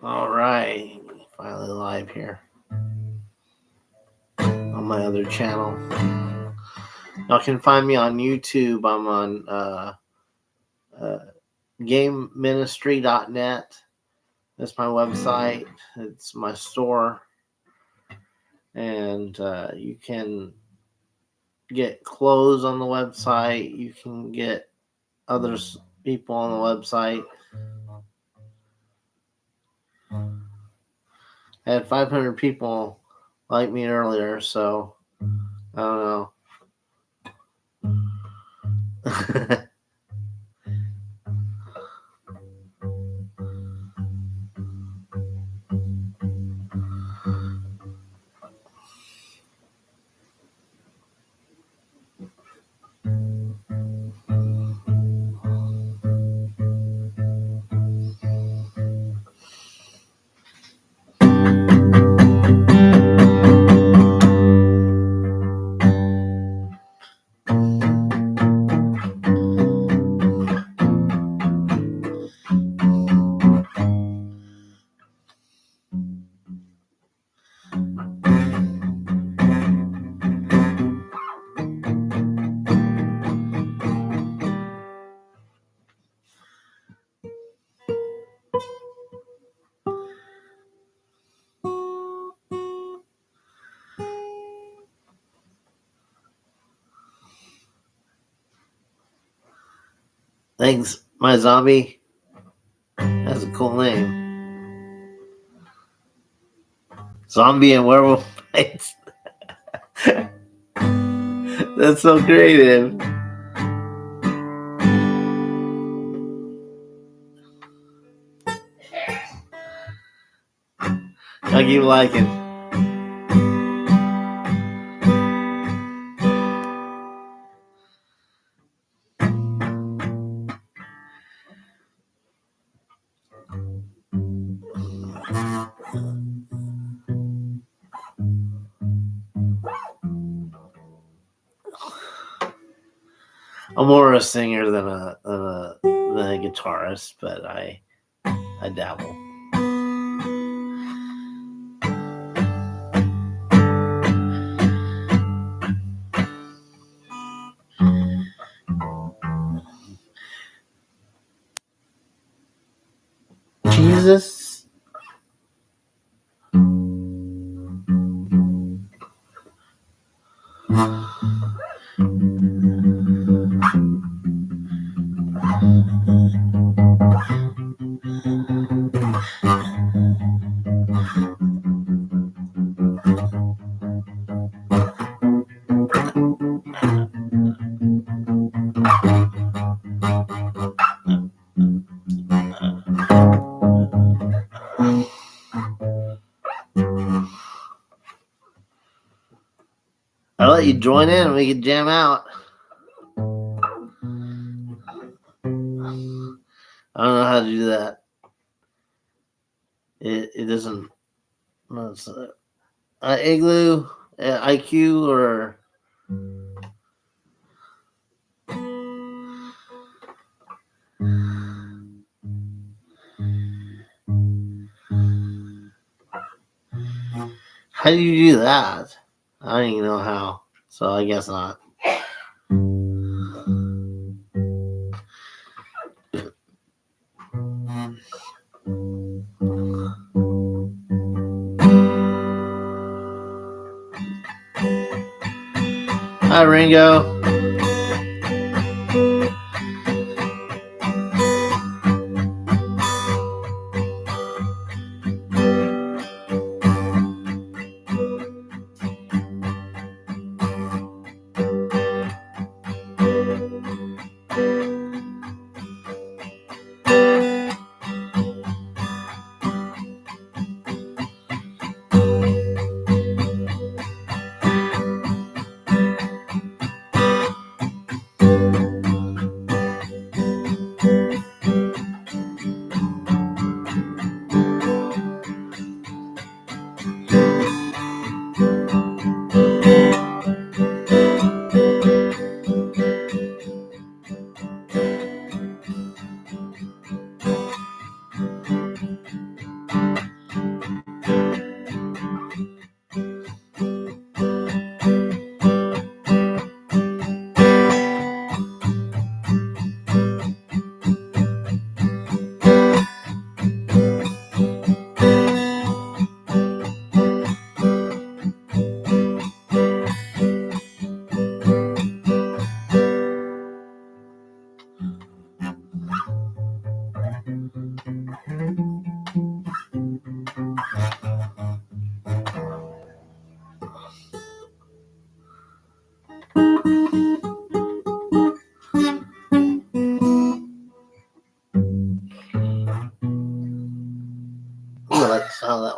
All right, finally live here on my other channel. Y'all can find me on YouTube. I'm on GameMinistry.net. That's my website. It's my store, and you can get clothes on the website. You can get other people on the website. I had 500 people like me earlier, so I don't know. Thanks, my zombie. That's a cool name. Zombie and werewolf fights. That's so creative. I keep liking. I'm more a singer than a guitarist, but I dabble. Jesus. I'll let you join in and we can jam out. I don't know how to do that. It doesn't. No, it's Igloo, IQ, or how do you do that? I don't even know how, so I guess not. Hi, Ringo.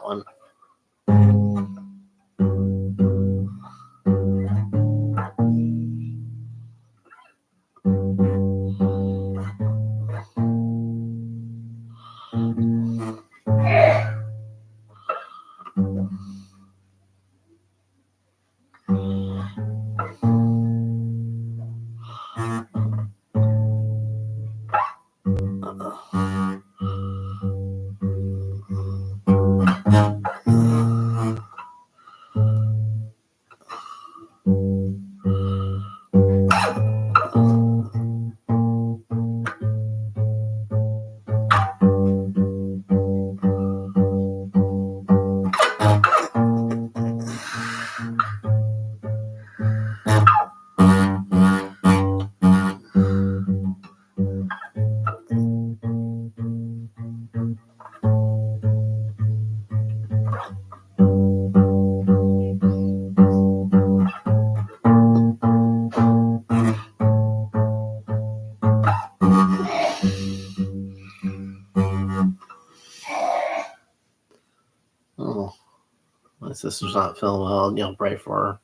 one. Oh, my sister's not feeling well. You know, pray for her.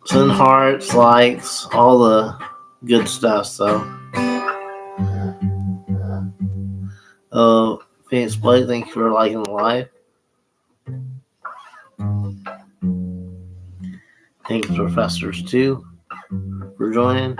Send hearts, likes, all the good stuff. So, Phoenix Blake, thank you for liking the live. Thank you, Professors, too, for joining.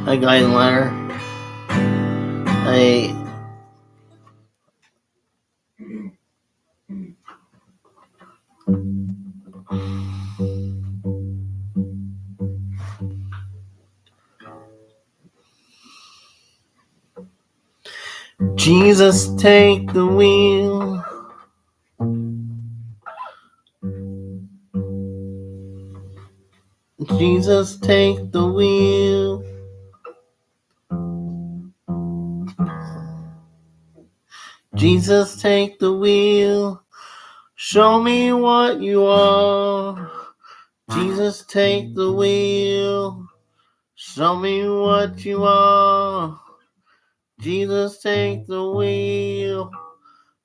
Hi, Guiding Letter. Hey. Jesus, take the wheel. Jesus, take the wheel. Jesus, take the wheel. Show me what you are. Jesus, take the wheel. Show me what you are. Jesus, take the wheel.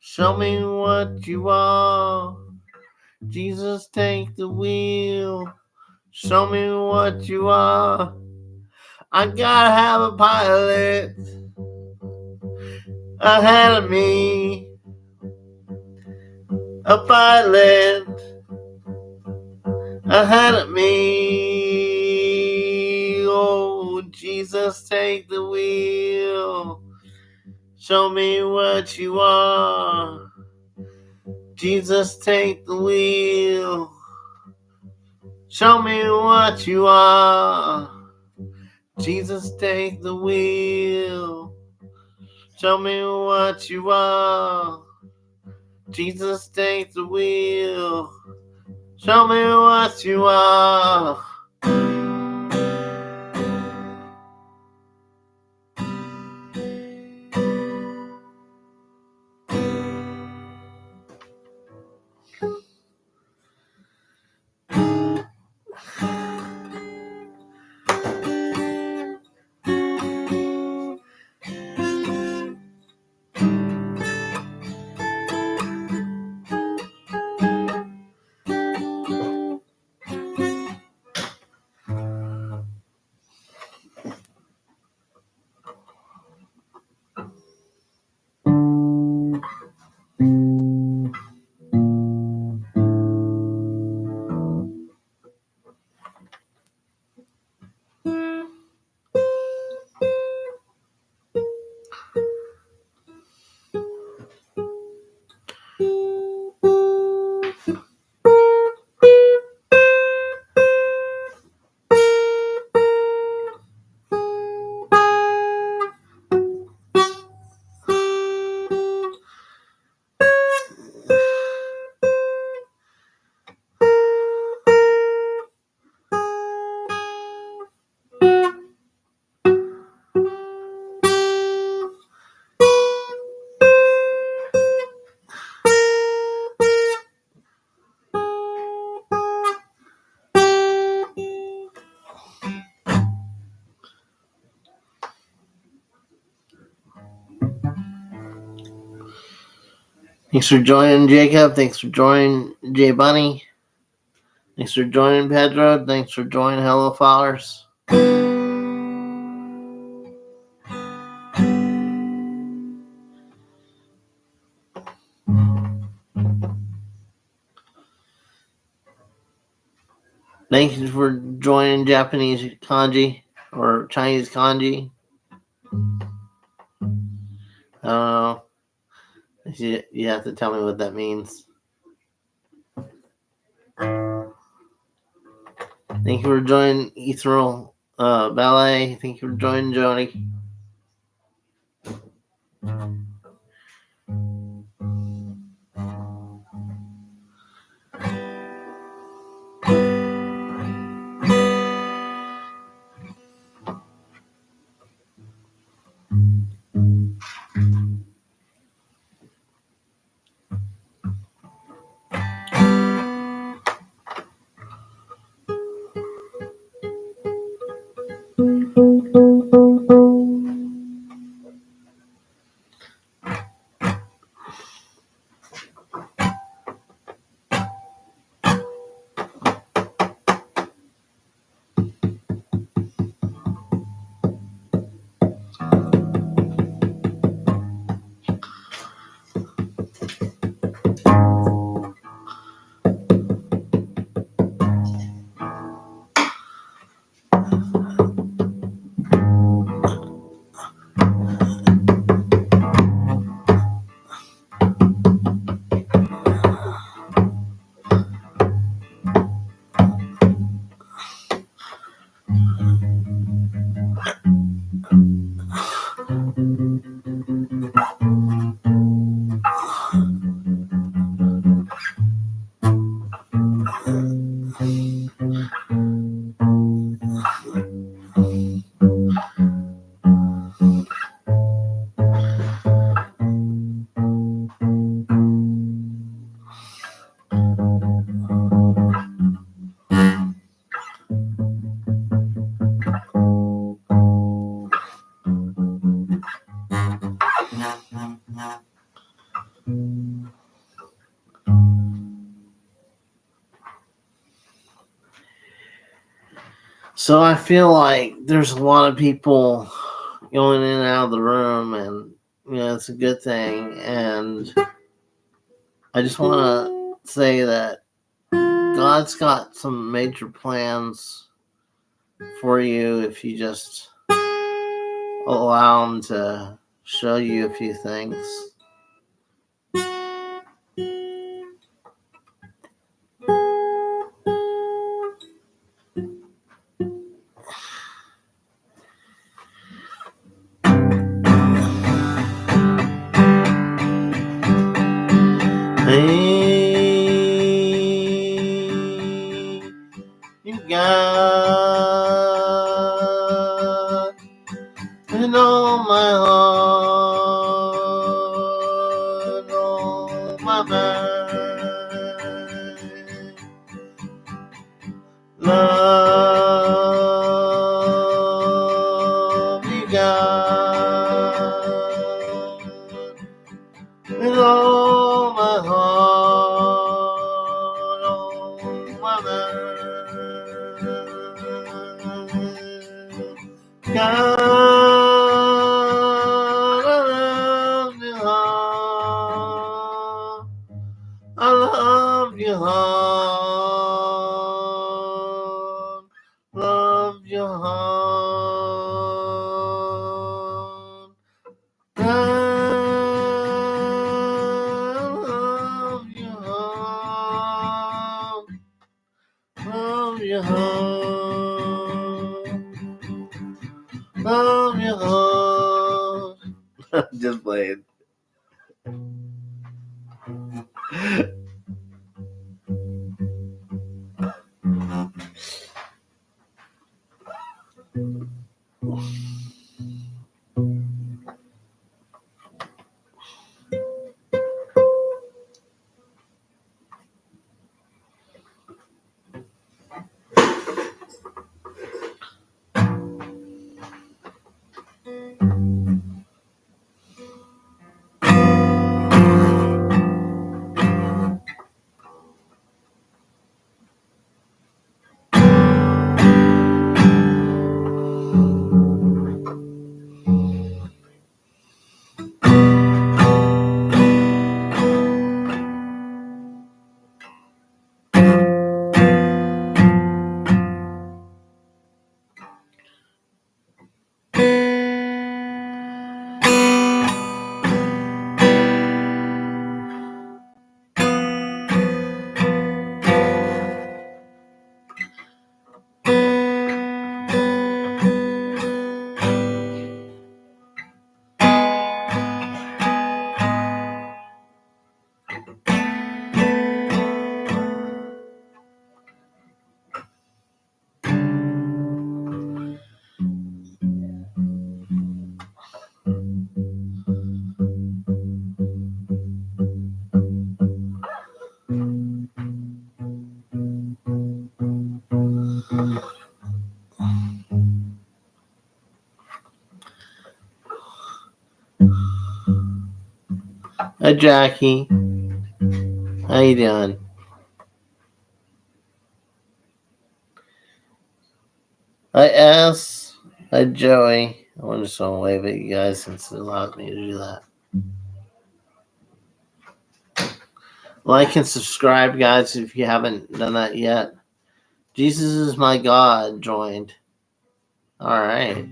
Show me what you are. Jesus, take the wheel. Show me what you are. I gotta have a pilot ahead of me. A pilot ahead of me. Oh, Jesus, take the wheel. Show me what you are. Jesus, take the wheel. Show me what you are. Jesus, take the wheel. Show me what you are. Jesus, take the wheel. Show me what you are. Thanks for joining, Jacob. Thanks for joining, J Bunny. Thanks for joining, Pedro. Thanks for joining, Hello Flowers. Thank you for joining Japanese kanji or Chinese kanji. I don't know. You have to tell me what that means. Thank you for joining Ethereal Ballet. Thank you for joining Joni. So I feel like there's a lot of people going in and out of the room, and it's a good thing. And I just want to say that God's got some major plans for you if you just allow Him to show you a few things. Hey, you got in all my heart, all my mind, love you got in all my heart, all my mind. God, I love you hard, love you hard. I love you hard, love you hard, love you hard. Just playing. Hi, Jackie. How you doing? Hi, S. Hi, Joey. I just want to wave at you guys since it allows me to do that. Like and subscribe, guys, if you haven't done that yet. Jesus is my God joined. All right.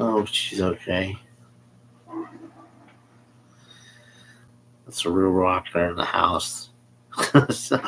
hope she's okay. That's a real rocker in the house. So,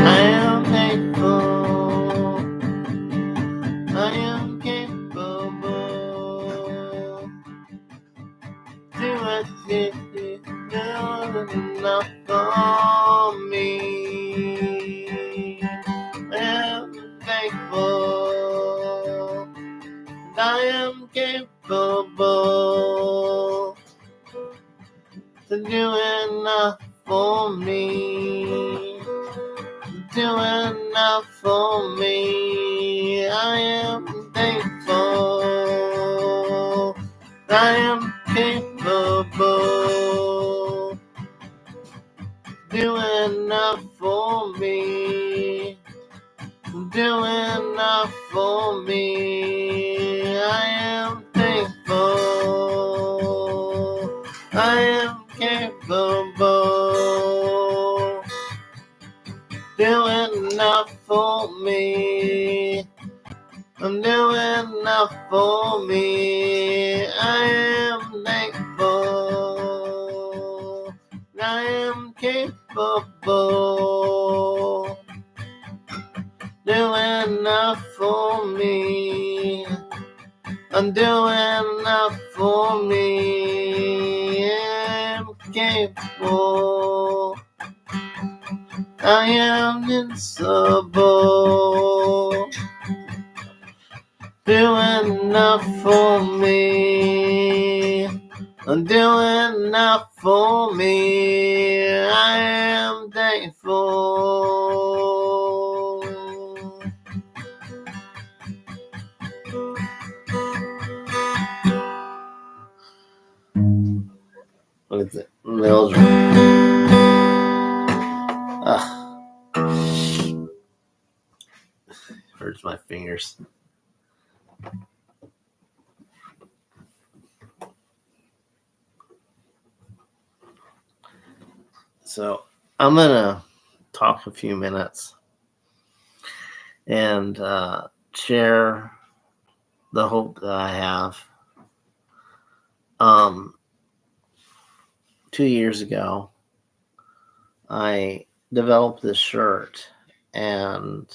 I am thankful. I am capable. Do what you do enough for me. I am thankful. I am capable to do enough for me. Do enough for me. I am thankful. I am capable. Do enough for me. Do enough for me. I am thankful. I am capable. Do enough for me. I'm doing enough for me. I am thankful. I am capable. Doing enough for me. I'm doing enough for me. I'm capable. I am invincible. Doing enough for me. I'm doing enough for me. I am thankful. What is it? Hurts my fingers. So I'm gonna talk a few minutes and share the hope that I have. 2 years ago, I developed this shirt, and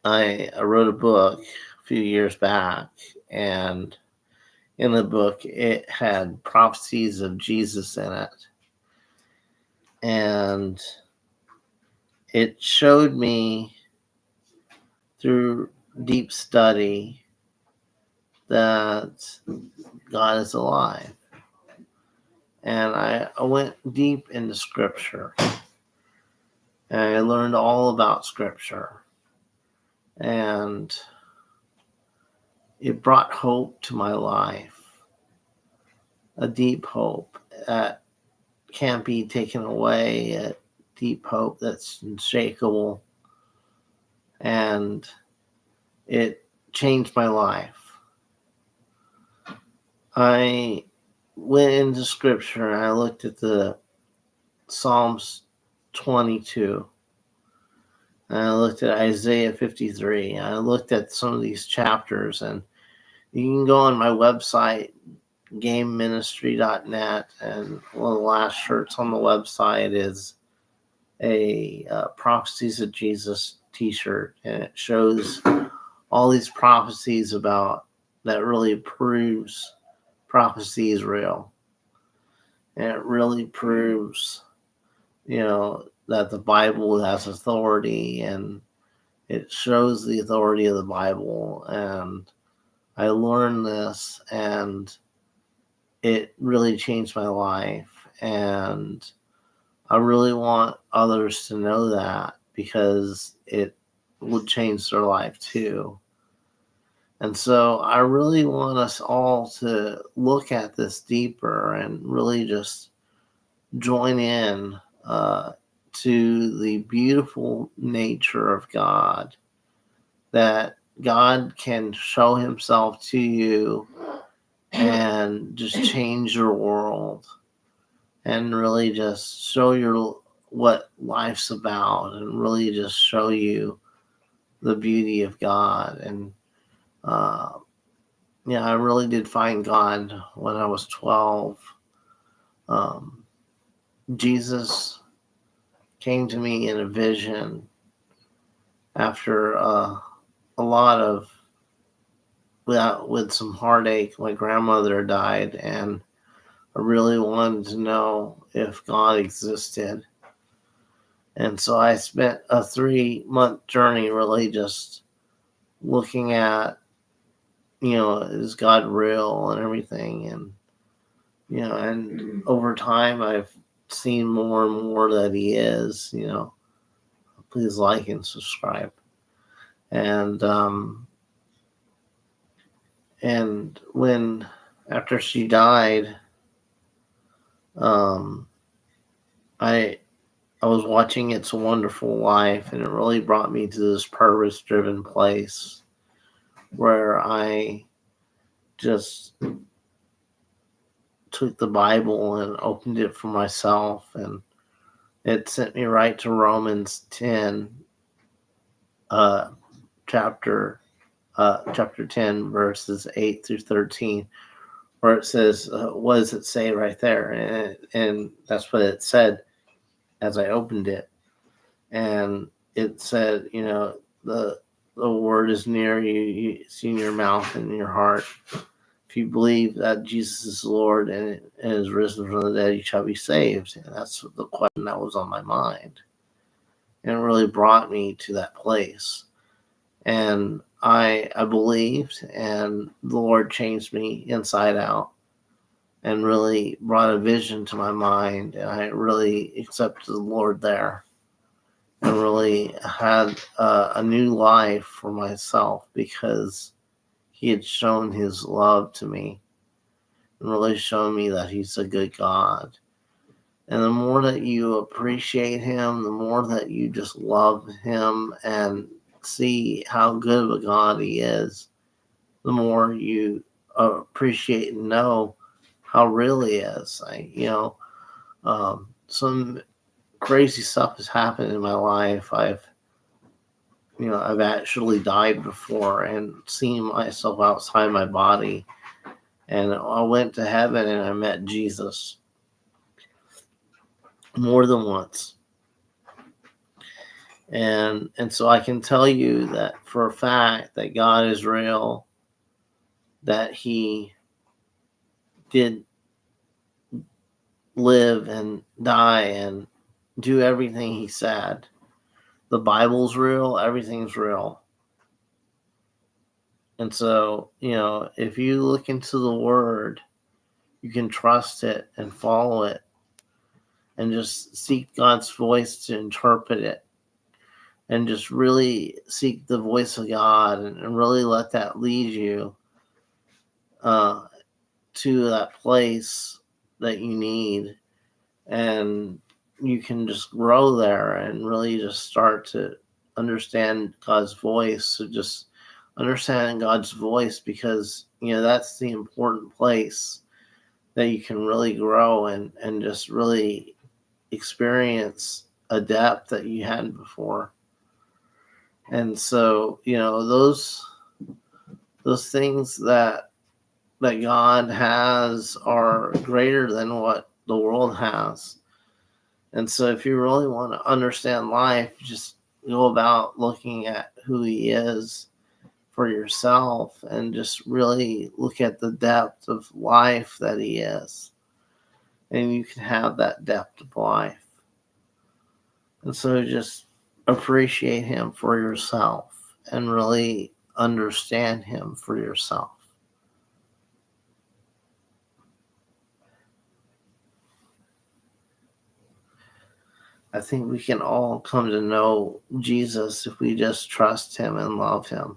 I wrote a book a few years back, and in the book it had prophecies of Jesus in it, and it showed me through deep study that God is alive. And I went deep into Scripture, and I learned all about Scripture, and it brought hope to my life, a deep hope that can't be taken away, a deep hope that's unshakable, and it changed my life. I went into Scripture and I looked at the Psalms 22, and I looked at Isaiah 53, and I looked at some of these chapters, and you can go on my website, gameministry.net, and one of the last shirts on the website is a Prophecies of Jesus t-shirt, and it shows all these prophecies about that really proves prophecy is real, and it really proves, that the Bible has authority, and it shows the authority of the Bible. And I learned this, and it really changed my life. And I really want others to know that, because it would change their life too. And so I really want us all to look at this deeper and really just join in to the beautiful nature of God, that God can show himself to you and just change your world, and really just show you what life's about, and really just show you the beauty of God. And I really did find God when I was 12. Jesus came to me in a vision after a lot of, with some heartache. My grandmother died, and I really wanted to know if God existed. And so I spent a 3-month journey really just looking at, is God real and everything. And, and over time I've seen more and more that he is. Please like and subscribe. And when, after she died, I was watching It's a Wonderful Life, and it really brought me to this purpose-driven place where I just took the Bible and opened it for myself, and it sent me right to Romans 10, chapter 10, verses 8 through 13, where it says, what does it say right there? And that's what it said as I opened it. And it said, the word is near you, it's in your mouth and in your heart. If you believe that Jesus is Lord and is risen from the dead, you shall be saved. And that's the question that was on my mind. And it really brought me to that place. And I believed, and the Lord changed me inside out and really brought a vision to my mind. And I really accepted the Lord there, and really had a new life for myself, because he had shown his love to me and really shown me that he's a good God. And the more that you appreciate him, the more that you just love him and see how good of a God he is, the more you appreciate and know how real he is. Some crazy stuff has happened in my life. I've actually died before and seen myself outside my body. And I went to heaven and I met Jesus more than once. And so I can tell you that for a fact that God is real, that he did live and die and do everything he said. The Bible's real, everything's real. And so, if you look into the word, you can trust it and follow it and just seek God's voice to interpret it, and just really seek the voice of God, and really let that lead you to that place that you need. And you can just grow there and really just start to understand God's voice. So just understanding God's voice, because that's the important place that you can really grow and just really experience a depth that you hadn't before. And so those things that God has are greater than what the world has. And so if you really want to understand life, just go about looking at who he is for yourself, and just really look at the depth of life that he is. And you can have that depth of life. And so just appreciate him for yourself and really understand him for yourself. I think we can all come to know Jesus if we just trust him and love him.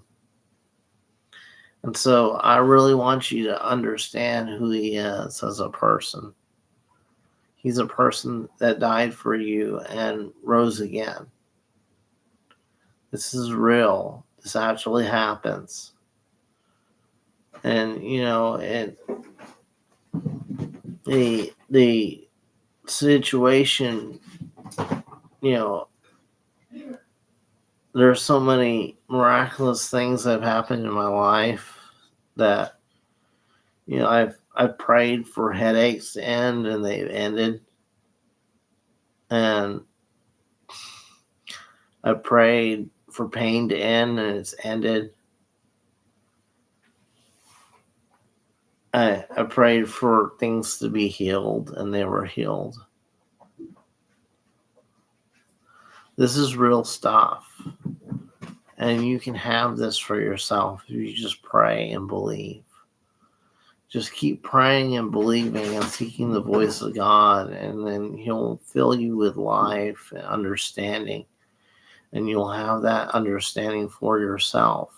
And so I really want you to understand who he is as a person. He's a person that died for you and rose again. This is real. This actually happens. And the situation, you know, there's so many miraculous things that have happened in my life that I've prayed for headaches to end and they've ended, and I prayed for pain to end and it's ended. I prayed for things to be healed and they were healed. This is real stuff. And you can have this for yourself if you just pray and believe. Just keep praying and believing and seeking the voice of God, and then he'll fill you with life and understanding, and you'll have that understanding for yourself.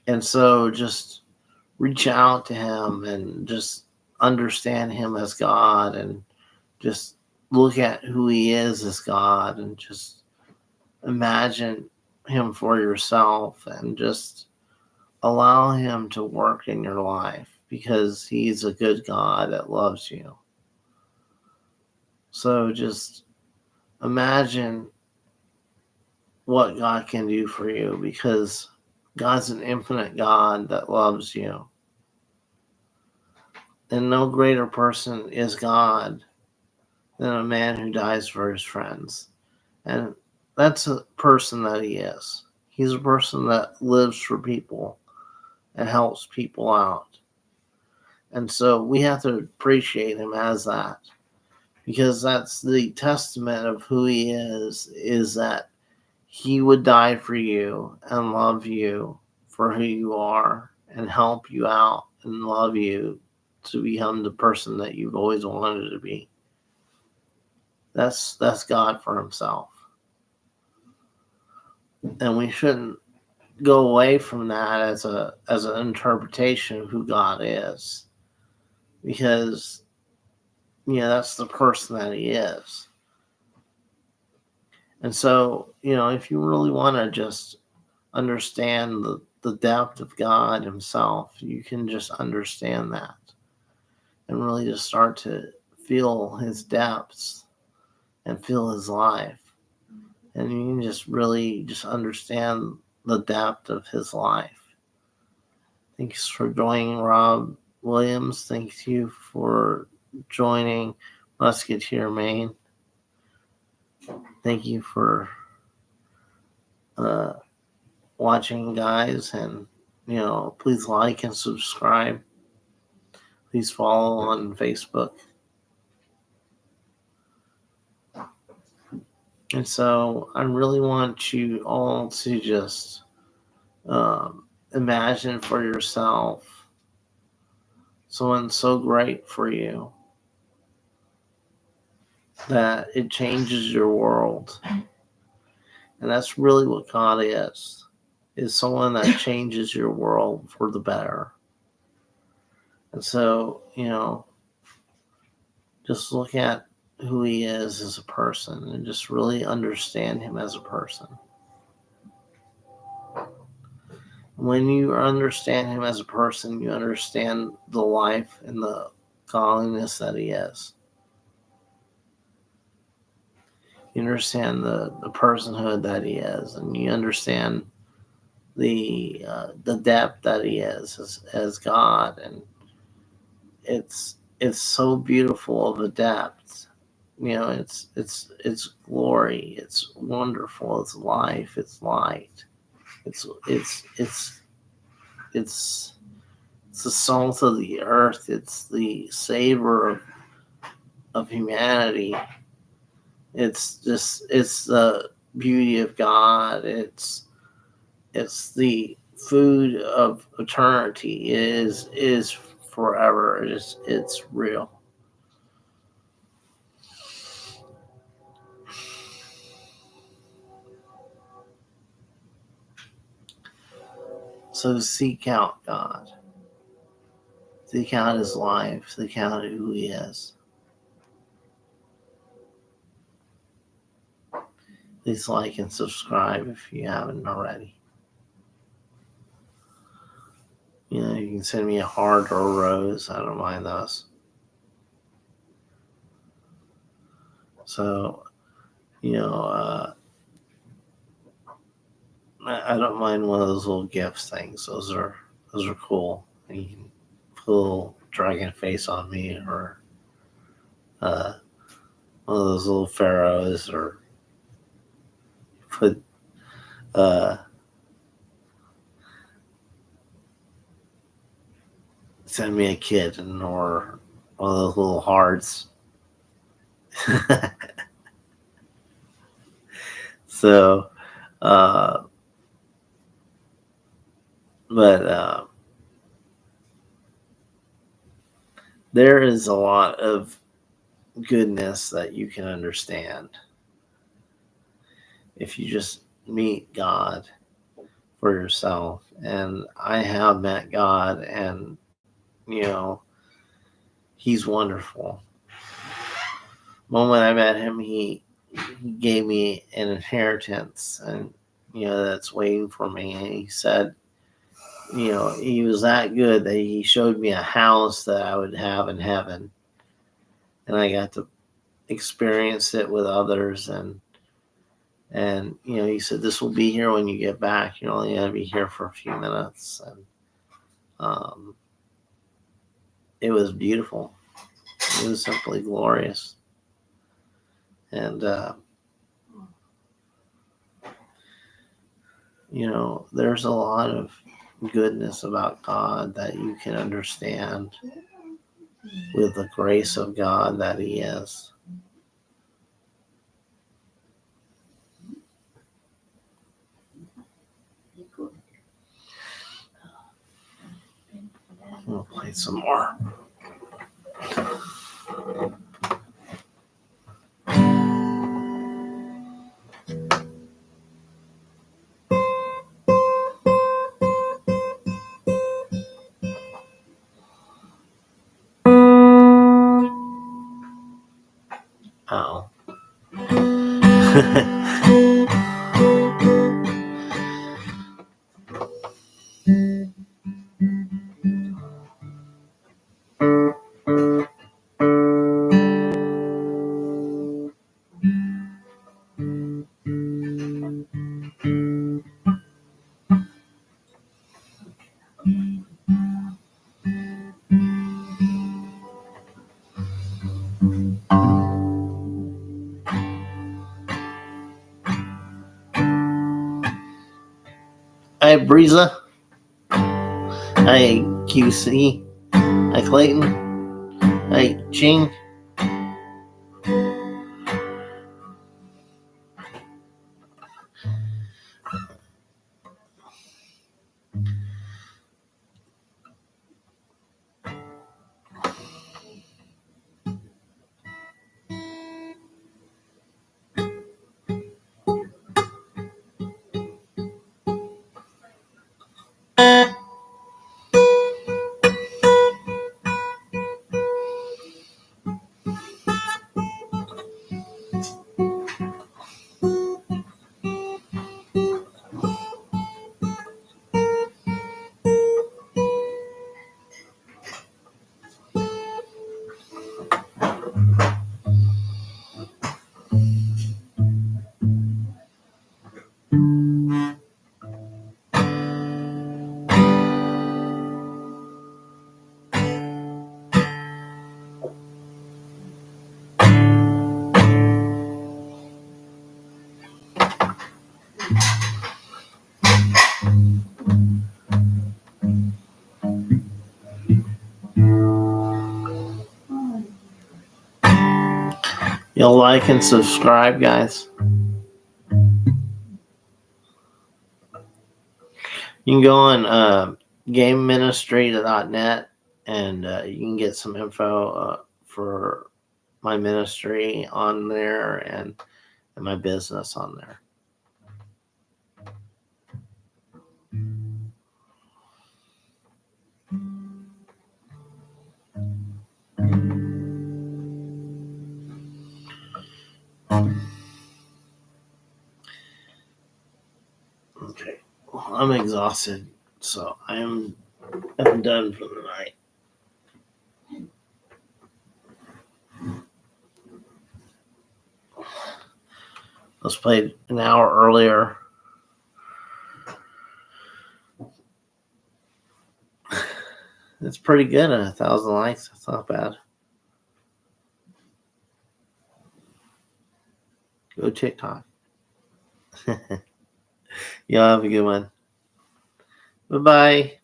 And so just reach out to him and just understand him as God, and just look at who he is as God, and just imagine him for yourself, and just allow him to work in your life, because he's a good God that loves you. So just imagine what God can do for you, because God's an infinite God that loves you. And no greater person is God than a man who dies for his friends. And that's a person that he is. He's a person that lives for people and helps people out. And so we have to appreciate him as that, because that's the testament of who he is that he would die for you and love you for who you are and help you out and love you to become the person that you've always wanted to be. That's God for himself. And we shouldn't go away from that as an interpretation of who God is, because that's the person that he is. And so if you really want to just understand the depth of God himself, you can just understand that and really just start to feel his depths and feel his life. And you can just really just understand the depth of his life. Thanks for joining, Rob Williams. Thank you for joining Musketeer, Maine. Thank you for watching, guys, and please like and subscribe. Please follow on Facebook. And so I really want you all to just imagine for yourself someone so great for you that it changes your world. And that's really what God is someone that changes your world for the better. And so, just look at who he is as a person and just really understand him as a person. When you understand him as a person, you understand the life and the godliness that he is. You understand the personhood that he is, and you understand the depth that he is as God, and it's so beautiful of a depth. It's glory, it's wonderful, it's life, it's light, it's the salt of the earth, it's the savor of humanity, It's the beauty of God. It's the food of eternity. It is forever. It's real. So seek out God. Seek out His life. Seek out who He is. Please like and subscribe if you haven't already. You know, you can send me a heart or a rose. I don't mind those. So, you know, I don't mind one of those little gifts things. Those are cool. You can put a little dragon face on me, or uh, one of those little pharaohs, or put uh, send me a kitten, or one of those little hearts. So, uh, but there is a lot of goodness that you can understand if you just meet God for yourself. And I have met God, and you know, He's wonderful. The moment I met Him, He gave me an inheritance, and that's waiting for me. And He said, He was that good that He showed me a house that I would have in heaven, and I got to experience it with others. And He said, this will be here when you get back. You're only going to be here for a few minutes. And um, it was beautiful. It was simply glorious. And there's a lot of goodness about God that you can understand with the grace of God that He is. We'll play some more. Oh. Hi, Breeza. Hi, QC. Hi, Clayton. Hi, Ching. Y'all like and subscribe, guys. You can go on gameministry.net and you can get some info for my ministry on there and my business on there. Okay, well, I'm exhausted, so I'm done for the night. Let's play an hour earlier. It's pretty good at 1,000 likes. That's not bad. Go TikTok. Y'all have a good one. Bye-bye.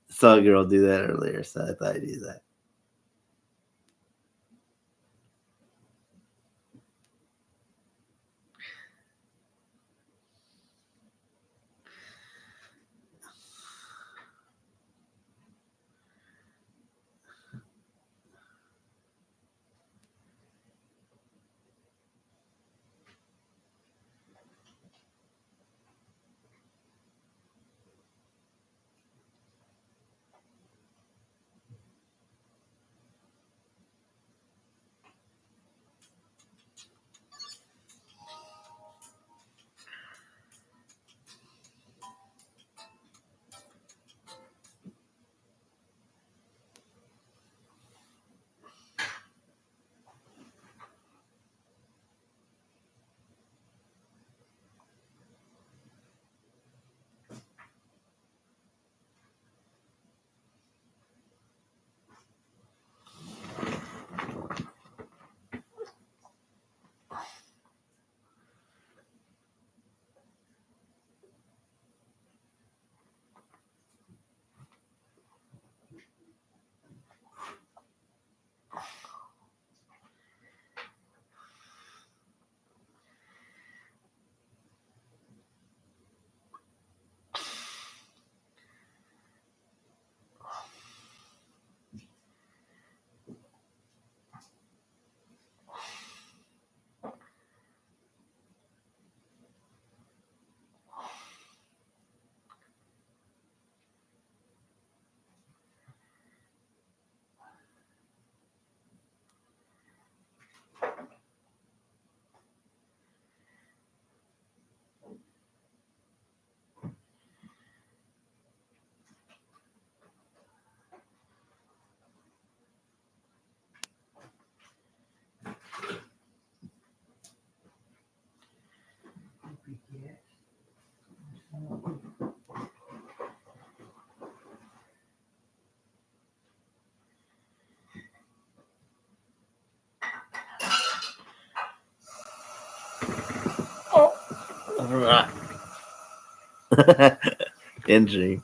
Saw a girl do that earlier, so I thought I'd do that. Oh, I forgot. Injury.